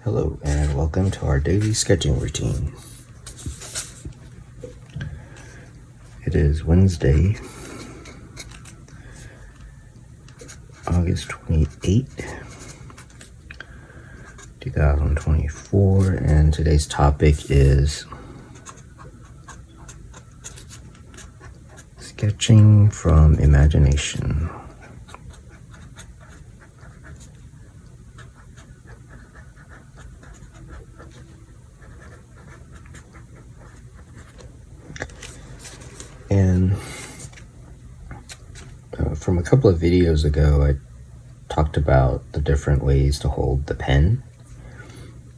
Hello and welcome to our daily sketching routine. It is Wednesday, August 28th, 2024, and today's topic is sketching from imagination. And from a couple of videos ago, I talked about the different ways to hold the pen.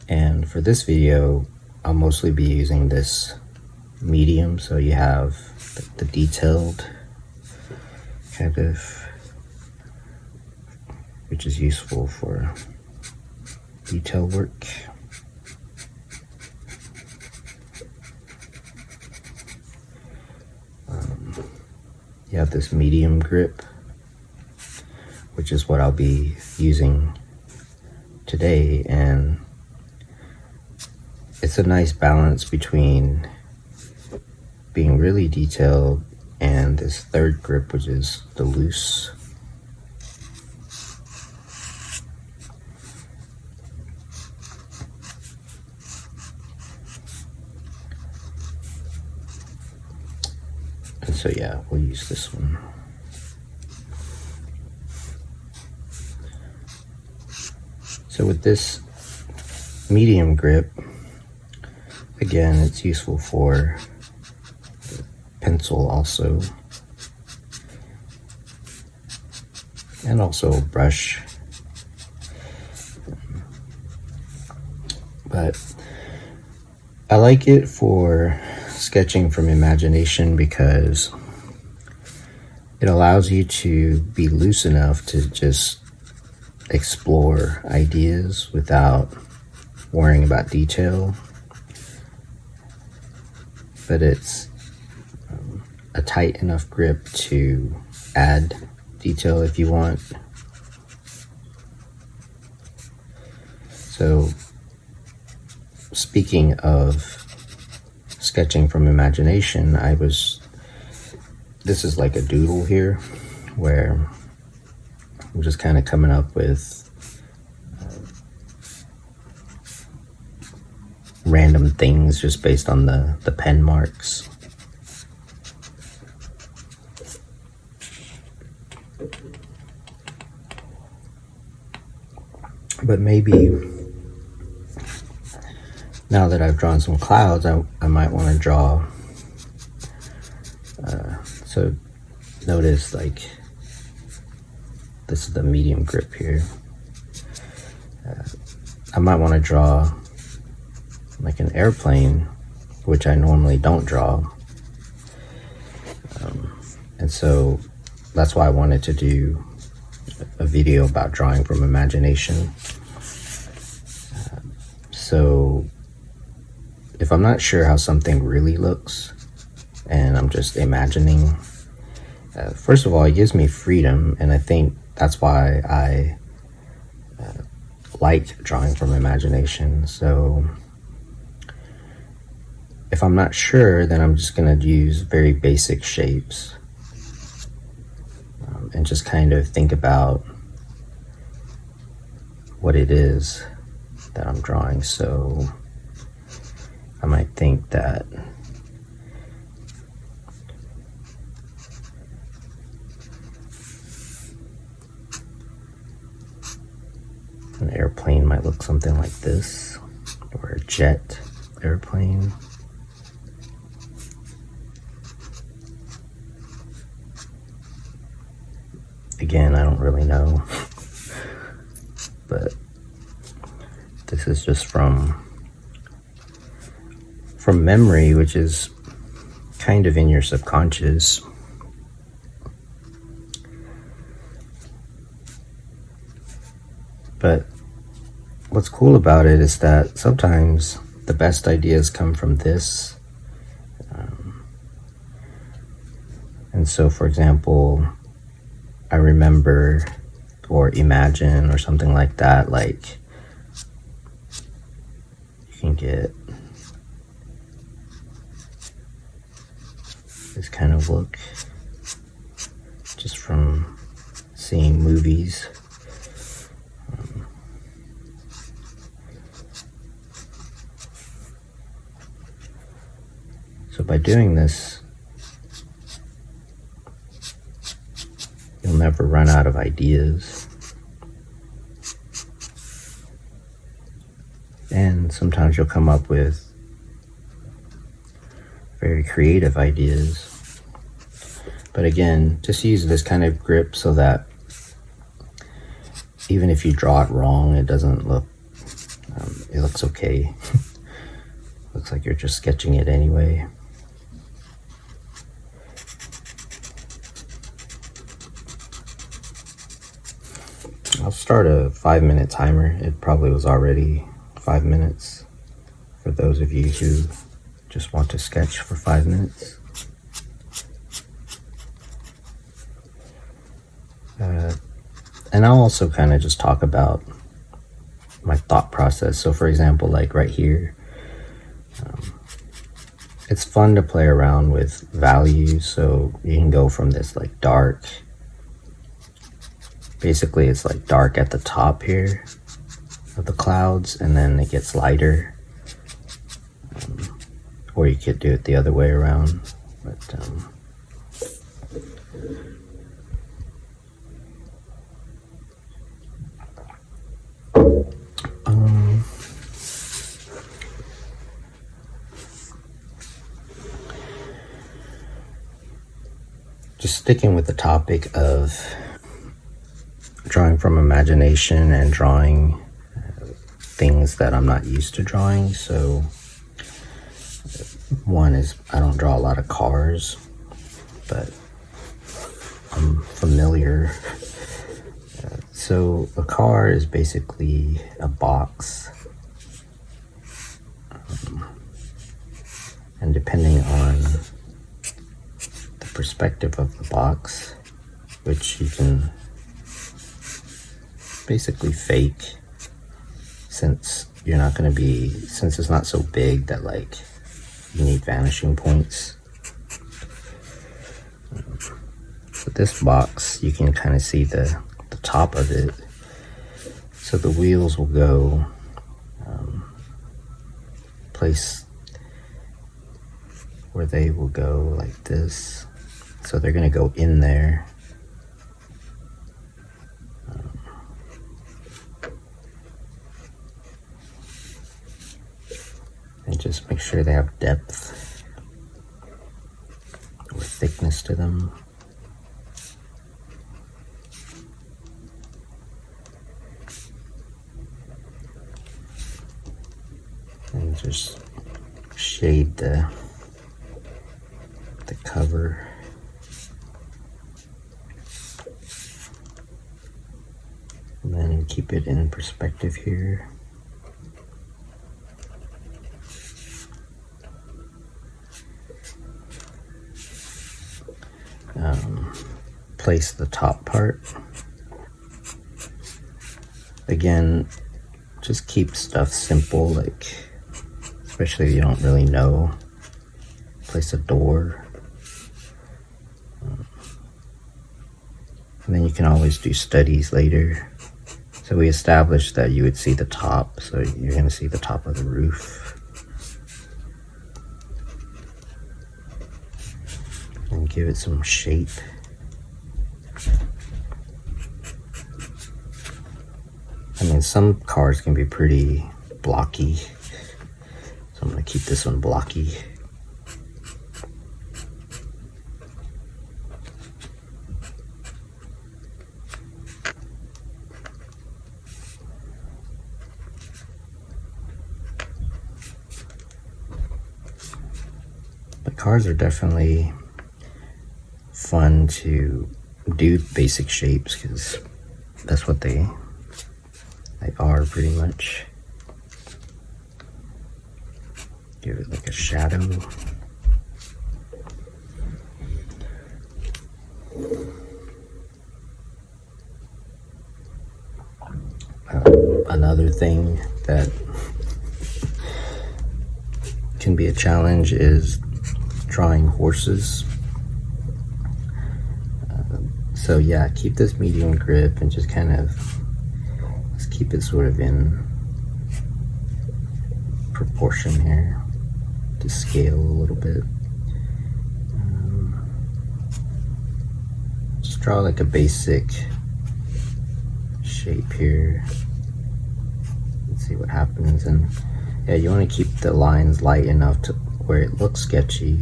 And for this video, I'll mostly be using this medium. So you have the detailed kind of, which is useful for detail work. You have this medium grip, which is what I'll be using today, and it's a nice balance between being really detailed and this third grip, which is the loose. And so yeah, we'll use this one. So with this medium grip, again, it's useful for pencil also, and also brush. But I like it for sketching from imagination because it allows you to be loose enough to just explore ideas without worrying about detail. But it's a tight enough grip to add detail if you want. So speaking of sketching from imagination, this is like a doodle here where I'm just kind of coming up with random things just based on the pen marks. But maybe now that I've drawn some clouds, I might want to draw, so notice like this is the medium grip here. I might want to draw like an airplane, which I normally don't draw. And so that's why I wanted to do a video about drawing from imagination. So if I'm not sure how something really looks and I'm just imagining, first of all, it gives me freedom, and I think that's why I like drawing from imagination. So if I'm not sure, then I'm just going to use very basic shapes and just kind of think about what it is that I'm drawing. So I might think that an airplane might look something like this, or a jet airplane. Again, I don't really know, but this is just from memory, which is kind of in your subconscious. But what's cool about it is that sometimes the best ideas come from this. And so, for example, I remember or imagine or something like that, like get this kind of look just from seeing movies. So by doing this, you'll never run out of ideas. And sometimes you'll come up with very creative ideas. But again, just use this kind of grip so that even if you draw it wrong, it doesn't look, it looks okay. Looks like you're just sketching it anyway. I'll start a 5-minute timer. It probably was already 5 minutes for those of you who just want to sketch for 5 minutes. And I'll also kind of just talk about my thought process. So for example, like right here, it's fun to play around with values. So you can go from this like dark, basically it's like dark at the top here of the clouds, and then it gets lighter. Or you could do it the other way around. But just sticking with the topic of drawing from imagination and drawing things that I'm not used to drawing. So one is I don't draw a lot of cars, but I'm familiar. So a car is basically a box, and depending on the perspective of the box, which you can basically fake, since you're not going to be, since it's not so big that like you need vanishing points. So this box, you can kind of see the top of it. So the wheels will go place where they will go like this. So they're going to go in there. And just make sure they have depth or thickness to them. And just shade the cover. And then keep it in perspective here. Place the top part. Again, just keep stuff simple, like especially if you don't really know. Place a door. And then you can always do studies later. So we established that you would see the top, so you're going to see the top of the roof. And give it some shape. I mean, some cars can be pretty blocky, so I'm going to keep this one blocky. But cars are definitely fun to do basic shapes because that's what they are pretty much. Give it like a shadow. Another thing that can be a challenge is drawing horses. So yeah, keep this medium grip and just kind of just keep it sort of in proportion here to scale a little bit. Just draw like a basic shape here. Let's see what happens. And yeah, you want to keep the lines light enough to where it looks sketchy,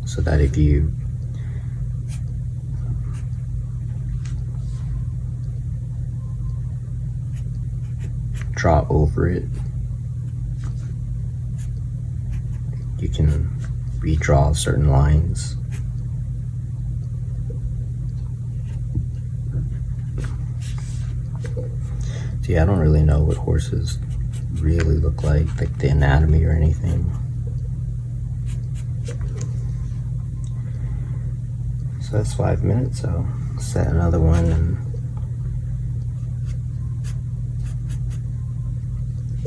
so that if you draw over it, you can redraw certain lines. So yeah, I don't really know what horses really look like the anatomy or anything. So that's 5 minutes. I'll set another one and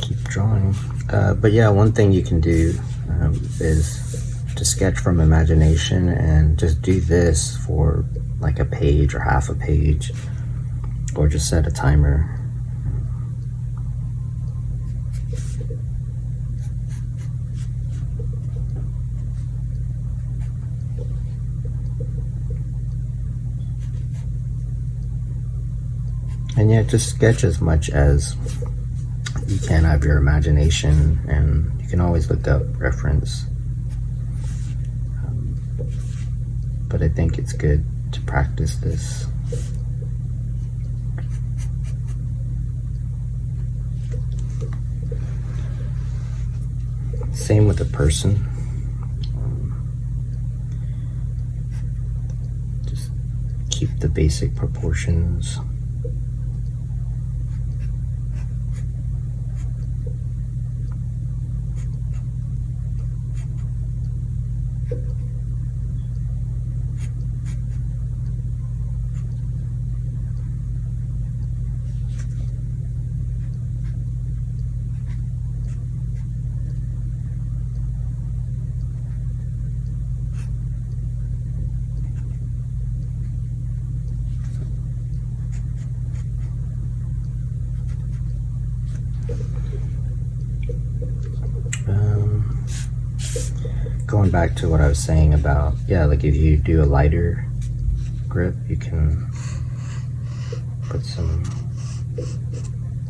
keep drawing. But yeah, one thing you can do is to sketch from imagination and just do this for like a page or half a page, or just set a timer. And yeah, just sketch as much as you can out of your imagination, and you can always look up reference. But I think it's good to practice this. Same with a person. Just keep the basic proportions. Going back to what I was saying about, yeah, like if you do a lighter grip, you can put some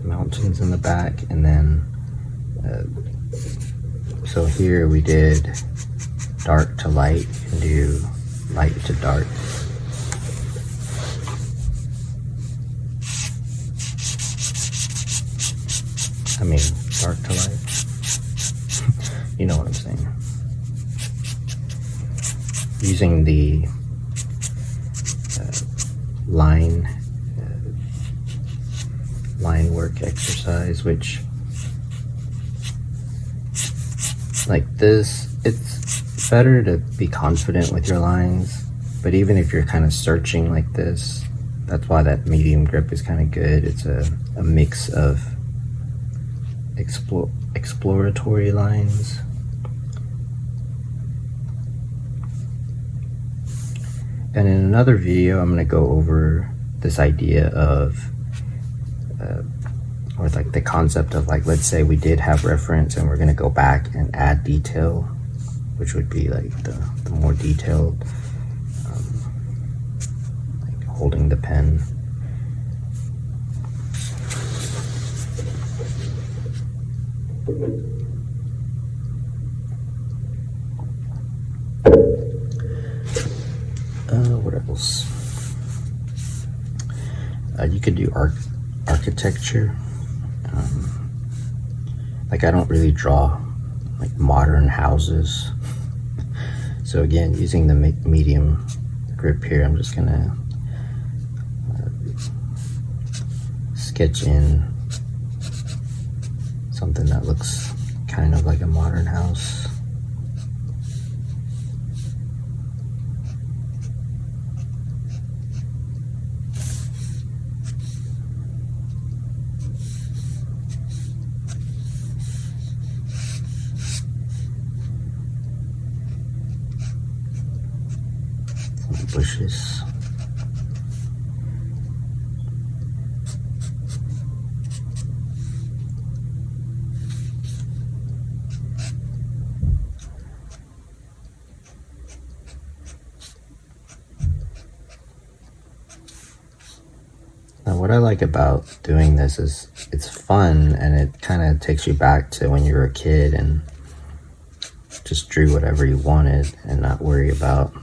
mountains in the back, and then so here we did dark to light. You can do light to dark. I mean, dark to light. You know what I'm saying. Using the line work exercise, which, like this, it's better to be confident with your lines, but even if you're kind of searching like this, that's why that medium grip is kind of good. It's a mix of exploratory lines. And in another video, I'm going to go over this idea of, or like the concept of, like, let's say we did have reference and we're going to go back and add detail, which would be like the more detailed, like holding the pen. What else? You could do architecture. Like, I don't really draw like modern houses. So again, using the medium grip here, I'm just gonna sketch in something that looks kind of like a modern house. bushes. Now, what I like about doing this is it's fun, and it kind of takes you back to when you were a kid and just drew whatever you wanted and not worry about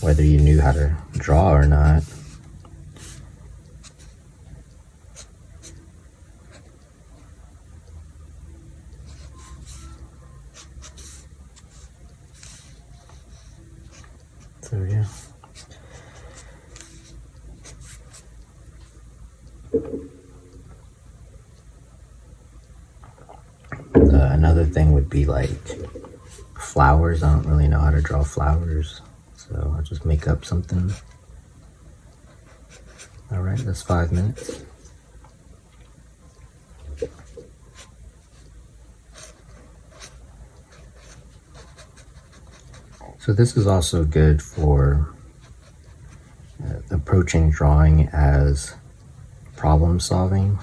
whether you knew how to draw or not. So yeah. Another thing would be like flowers. I don't really know how to draw flowers, so I'll just make up something. All right, that's 5 minutes. So this is also good for approaching drawing as problem solving.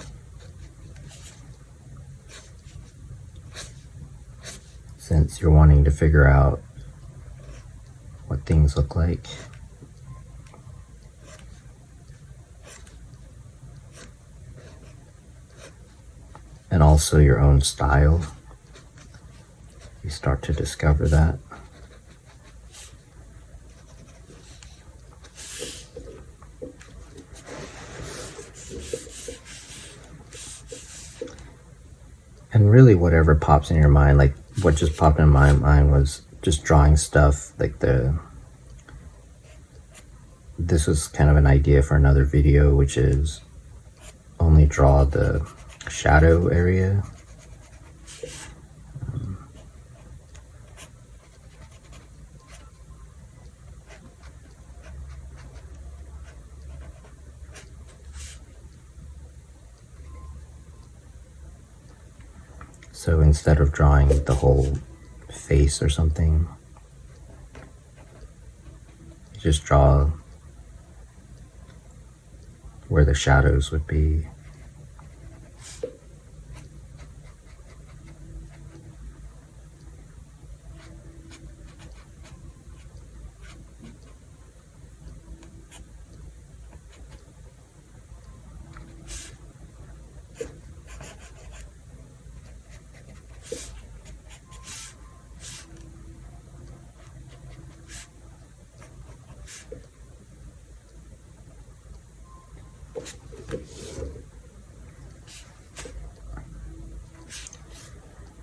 Since you're wanting to figure out what things look like. And also your own style. You start to discover that. And really whatever pops in your mind, like what just popped in my mind was just drawing stuff like this was kind of an idea for another video, which is only draw the shadow area. So instead of drawing the whole face or something, you just draw where the shadows would be.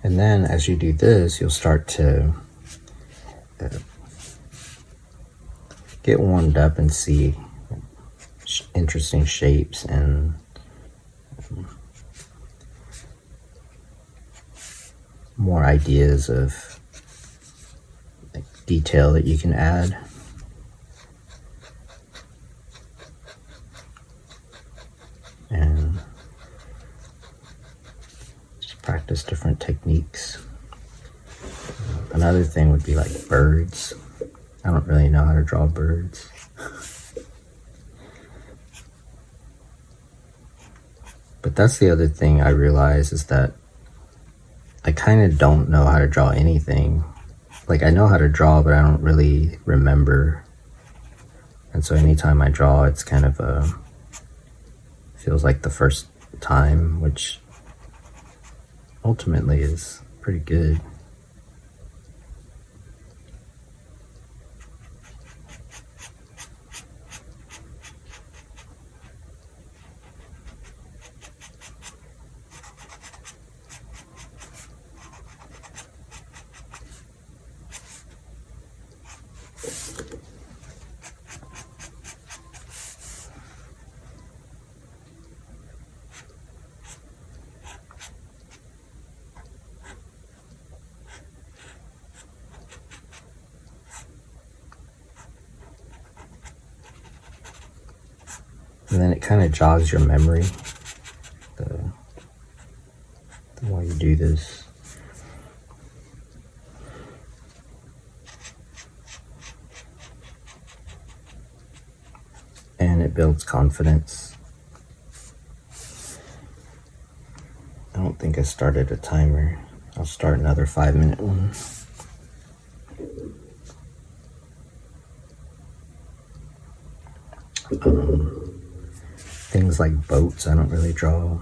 And then as you do this, you'll start to get warmed up and see interesting shapes and more ideas of like detail that you can add. And just practice different techniques. Another thing would be like birds. I don't really know how to draw birds. But that's the other thing I realize is that I kind of don't know how to draw anything. Like I know how to draw, but I don't really remember. And so anytime I draw, it's kind of feels like the first time, which ultimately is pretty good. And then it kind of jogs your memory the more you do this. builds confidence. I don't think I started a timer. I'll start another 5-minute one. Things like boats, I don't really draw.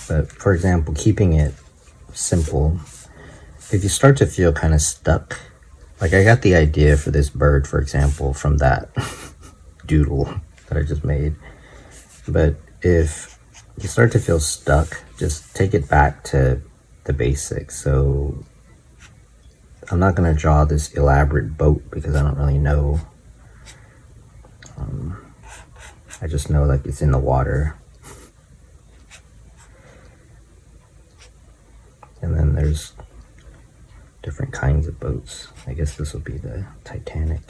But for example, keeping it simple, if you start to feel kind of stuck, like I got the idea for this bird, for example, from that doodle that I just made. But if you start to feel stuck, just take it back to the basics. So I'm not going to draw this elaborate boat because I don't really know. I just know like it's in the water. And then there's different kinds of boats. I guess this will be the Titanic.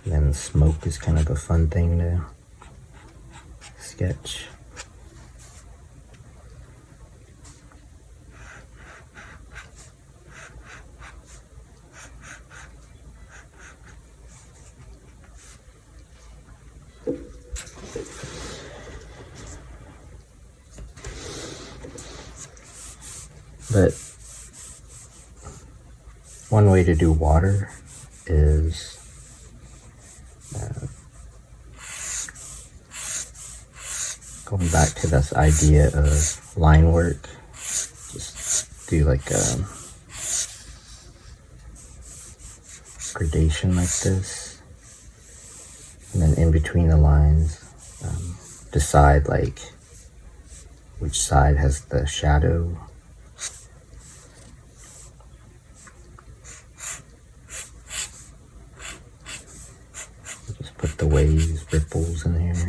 And then smoke is kind of a fun thing to sketch. But one way to do water is going back to this idea of line work. Just do like a gradation like this, and then in between the lines, decide like which side has the shadow. Just put the waves, ripples in here.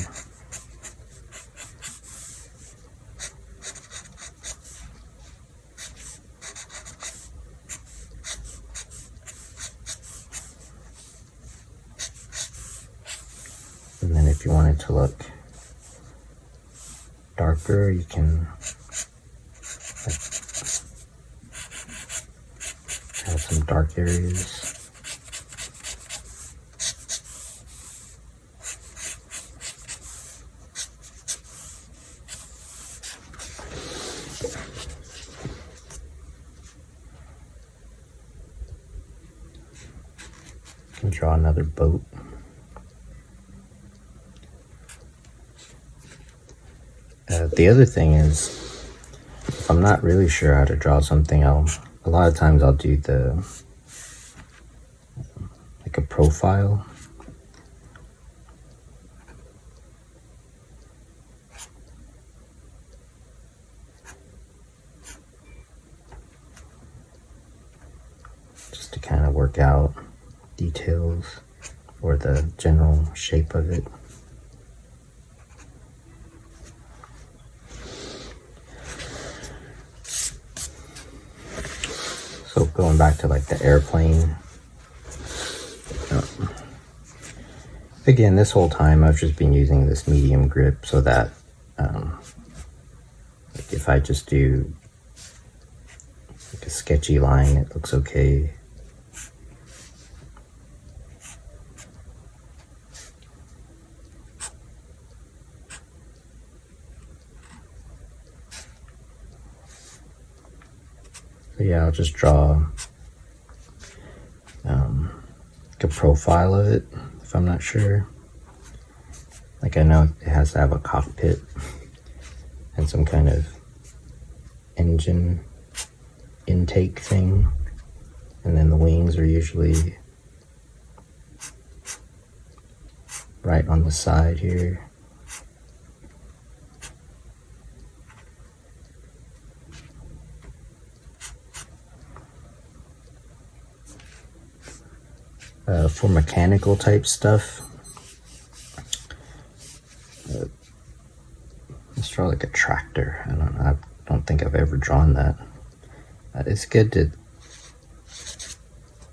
And then if you want it to look darker, you can have some dark areas. You can draw another boat. The other thing is, if I'm not really sure how to draw something, a lot of times I'll do like a profile. Just to kind of work out details or the general shape of it. So going back to like the airplane, again, this whole time I've just been using this medium grip so that like if I just do like a sketchy line, it looks okay. So yeah, I'll just draw like a profile of it if I'm not sure. Like I know it has to have a cockpit and some kind of engine intake thing, and then the wings are usually right on the side here. For mechanical type stuff, let's draw like a tractor. I don't know. I don't think I've ever drawn that. It's good to,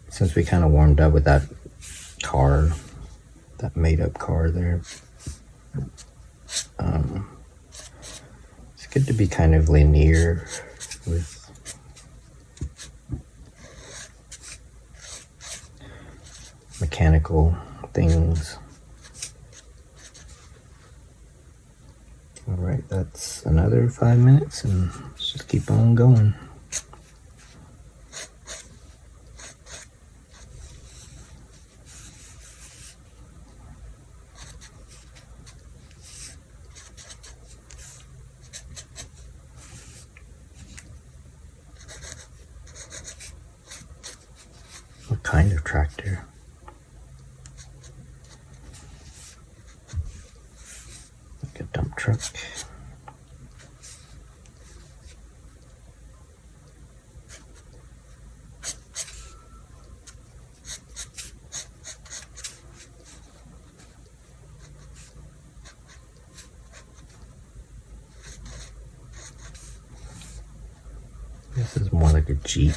since we kind of warmed up with that car, that made up car there. It's good to be kind of linear with mechanical things. All right, that's another 5 minutes, and let's just keep on going. What kind of tractor? Like a dump truck. This is more like a Jeep.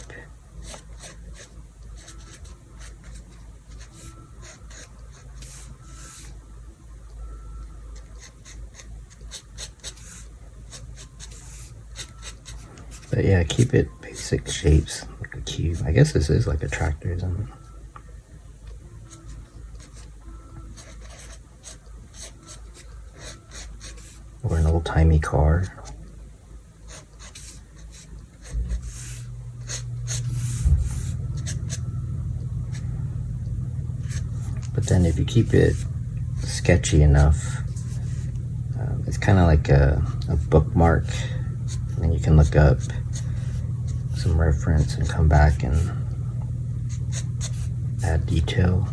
But yeah, keep it basic shapes, like a cube. I guess this is like a tractor, isn't it? Or an old-timey car. But then if you keep it sketchy enough, it's kind of like a bookmark, and then you can look up some reference and come back and add detail.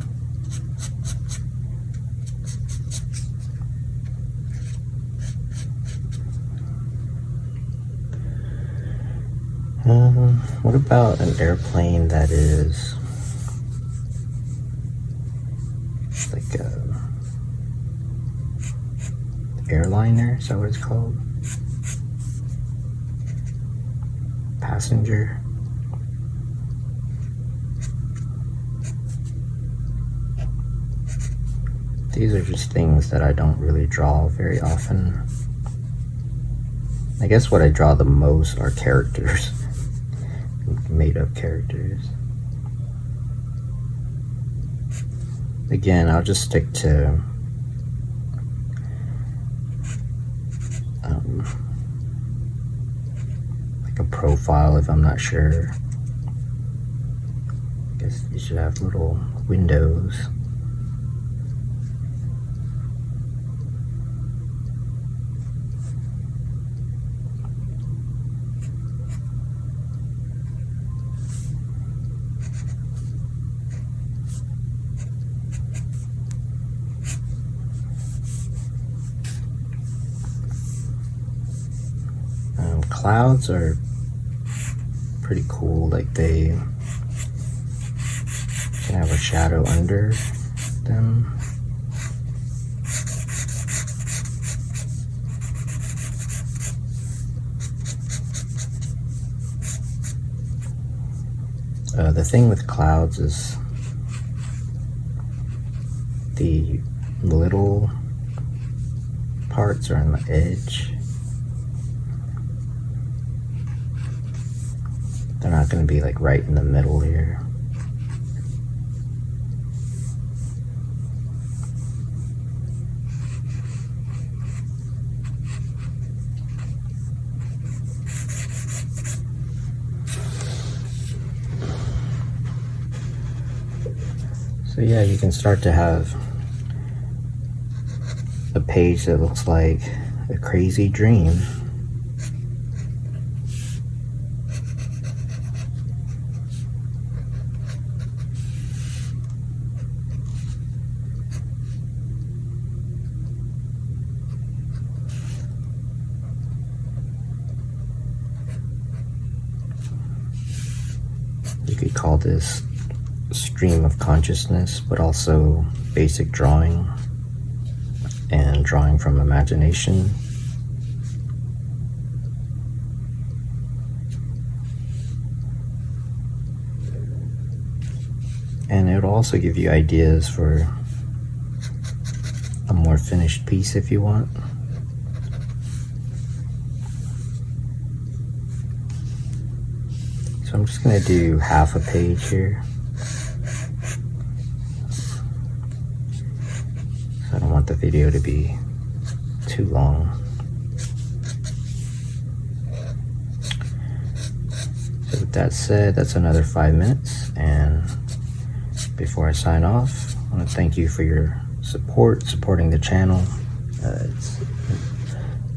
What about an airplane that is like a airliner? Is that what it's called? Passenger. These are just things that I don't really draw very often. I guess what I draw the most are characters. Made up characters. Again, I'll just stick to like a profile if I'm not sure. I guess you should have little windows. Clouds are pretty cool, like they can have a shadow under them. The thing with clouds is the little parts are on the edge. They're not going to be like right in the middle here. So yeah, you can start to have a page that looks like a crazy dream. You could call this stream of consciousness, but also basic drawing and drawing from imagination. And it would also give you ideas for a more finished piece if you want. So I'm just going to do half a page here. I don't want the video to be too long. So with that said, that's another 5 minutes. And before I sign off, I want to thank you for your supporting the channel. It's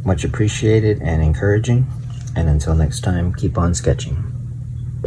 much appreciated and encouraging. And until next time, keep on sketching.